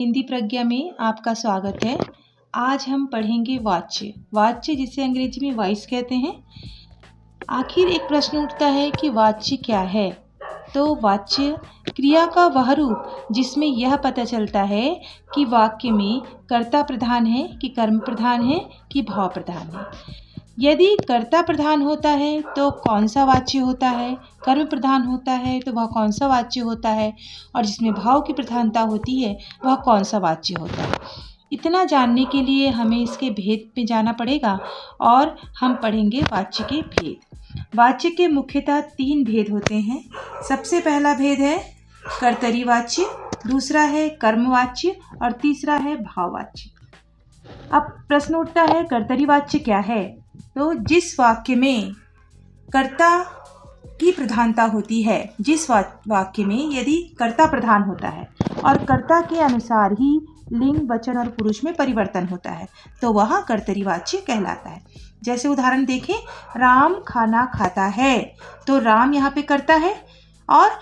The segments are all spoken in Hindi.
हिंदी प्रज्ञा में आपका स्वागत है। आज हम पढ़ेंगे वाच्य। वाच्य जिसे अंग्रेजी में वॉइस कहते हैं। आखिर एक प्रश्न उठता है कि वाच्य क्या है। तो वाच्य क्रिया का वह रूप जिसमें यह पता चलता है कि वाक्य में कर्ता प्रधान है कि कर्म प्रधान है कि भाव प्रधान है। यदि कर्ता प्रधान होता है तो कौन सा वाच्य होता है, कर्म प्रधान होता है तो वह कौन सा वाच्य होता है, और जिसमें भाव की प्रधानता होती है वह कौन सा वाच्य होता है। इतना जानने के लिए हमें इसके भेद पे जाना पड़ेगा और हम पढ़ेंगे वाच्य के भेद। वाच्य के मुख्यतः 3 भेद होते हैं। सबसे पहला भेद है कर्तरी वाच्य, दूसरा है कर्मवाच्य और तीसरा है भाववाच्य। अब प्रश्न उठता है कर्तरी वाच्य क्या है। तो जिस वाक्य में कर्ता की प्रधानता होती है, जिस वाक्य में यदि कर्ता प्रधान होता है और कर्ता के अनुसार ही लिंग, वचन और पुरुष में परिवर्तन होता है तो वह कर्तरी वाच्य कहलाता है। जैसे उदाहरण देखें, राम खाना खाता है, तो राम यहाँ पे कर्ता है और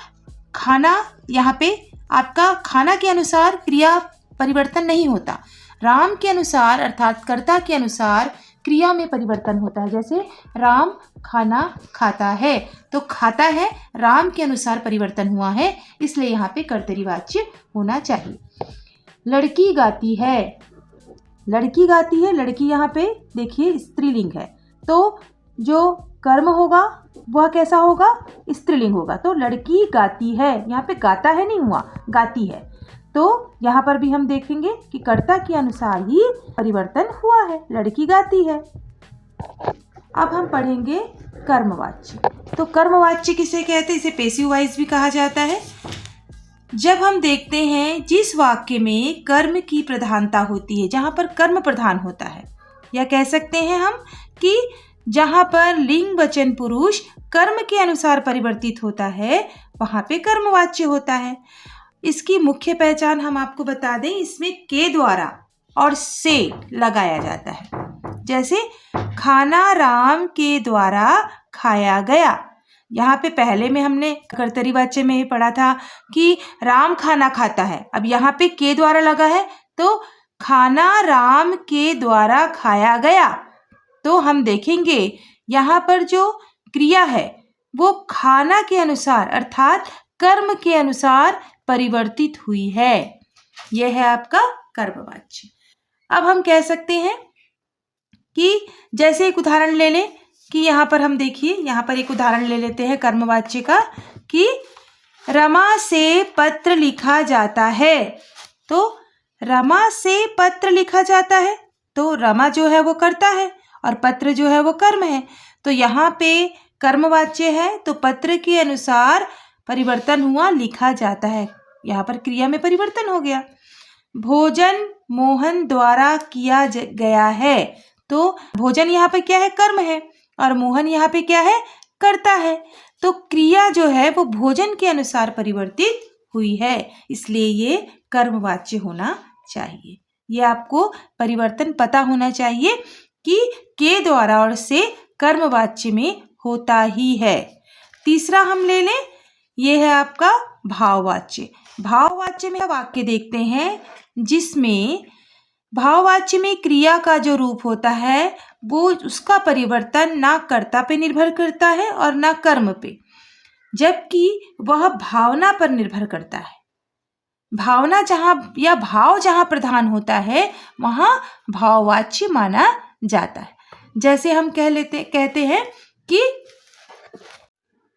खाना यहाँ पे आपका खाना के अनुसार क्रिया परिवर्तन नहीं होता। राम के अनुसार अर्थात कर्ता के अनुसार क्रिया में परिवर्तन होता है। जैसे राम खाना खाता है, तो खाता है राम के अनुसार परिवर्तन हुआ है, इसलिए यहाँ पे कर्तरी वाच्य होना चाहिए। लड़की गाती है, लड़की गाती है, लड़की यहाँ पे देखिए स्त्रीलिंग है, तो जो कर्म होगा वह कैसा होगा, स्त्रीलिंग होगा। तो लड़की गाती है, यहाँ पे गाता है नहीं हुआ, गाती है। तो यहाँ पर भी हम देखेंगे कि कर्ता के अनुसार ही परिवर्तन हुआ है, लड़की गाती है। अब हम पढ़ेंगे कर्मवाच्य। तो कर्मवाच्य किसे कहते हैं, इसे पैसिव वॉइस भी कहा जाता है। जब हम देखते हैं जिस वाक्य में कर्म की प्रधानता होती है, जहाँ पर कर्म प्रधान होता है, या कह सकते हैं हम कि जहाँ पर लिंग, वचन, पुरुष कर्म के अनुसार परिवर्तित होता है, वहाँ पे कर्मवाच्य होता है। इसकी मुख्य पहचान हम आपको बता दें, इसमें के द्वारा और से लगाया जाता है। जैसे खाना राम के द्वारा खाया गया, यहाँ पे पहले में हमने कर्तरी वाच्य में ही पढ़ा था कि राम खाना खाता है। अब यहाँ पे के द्वारा लगा है, तो खाना राम के द्वारा खाया गया। तो हम देखेंगे यहाँ पर जो क्रिया है वो खाना के अनुसार अर्थात कर्म के अनुसार परिवर्तित हुई है। यह है आपका कर्मवाच्य। अब हम कह सकते हैं कि जैसे एक उदाहरण ले लें कि यहाँ पर हम देखिए, यहाँ पर एक उदाहरण ले लेते हैं कर्मवाच्य का कि रमा से पत्र लिखा जाता है। तो रमा से पत्र लिखा जाता है, तो रमा जो है वो कर्ता है और पत्र जो है वो कर्म है। तो यहाँ पे कर्मवाच्य है तो पत्र के अनुसार परिवर्तन हुआ, लिखा जाता है, यहाँ पर क्रिया में परिवर्तन हो गया। भोजन मोहन द्वारा किया गया है, तो भोजन यहाँ पे क्या है, कर्म है, और मोहन यहाँ पे क्या है, कर्ता है। तो क्रिया जो है वो भोजन के अनुसार परिवर्तित हुई है, इसलिए ये कर्मवाच्य होना चाहिए। ये आपको परिवर्तन पता होना चाहिए कि के द्वारा और से कर्मवाच्य में होता ही है। तीसरा हम ले लें, ये है आपका भाववाच्य। भाववाच्य में वाक्य देखते हैं जिसमें भाववाच्य में क्रिया का जो रूप होता है वो उसका परिवर्तन ना कर्ता पे निर्भर करता है और ना कर्म पे, जबकि वह भावना पर निर्भर करता है। भावना जहाँ या भाव जहाँ प्रधान होता है वहाँ भाववाच्य माना जाता है। जैसे हम कहते हैं कि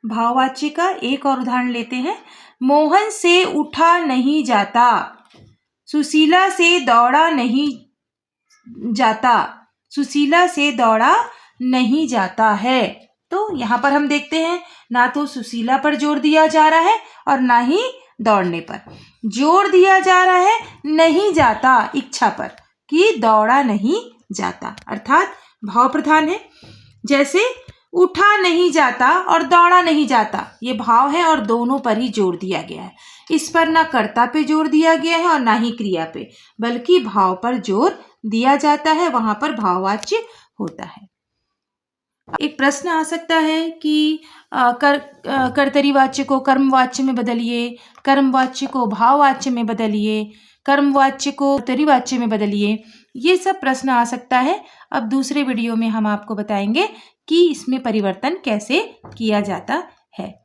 भाववाच्य का एक और उदाहरण लेते हैं, मोहन से उठा नहीं जाता, सुशीला से दौड़ा नहीं जाता, सुशीला से दौड़ा नहीं जाता है। तो यहाँ पर हम देखते हैं ना तो सुशीला पर जोर दिया जा रहा है और ना ही दौड़ने पर। जोर दिया जा रहा है नहीं जाता इच्छा पर कि दौड़ा नहीं जाता, अर्थात भाव प्रधान है। जैसे उठा नहीं जाता और दौड़ा नहीं जाता, ये भाव है और दोनों पर ही जोर दिया गया है। इस पर ना कर्ता पे जोर दिया गया है और ना ही क्रिया पे, बल्कि भाव पर जोर दिया जाता है, वहां पर भाववाच्य होता है। एक प्रश्न आ सकता है कि कर्तरी वाच्य को कर्मवाच्य में बदलिए, कर्मवाच्य को भाववाच्य में बदलिए, कर्मवाच्य को उत्तरी में बदलिए। ये सब प्रश्न आ सकता है। अब दूसरे वीडियो में हम आपको बताएंगे कि इसमें परिवर्तन कैसे किया जाता है।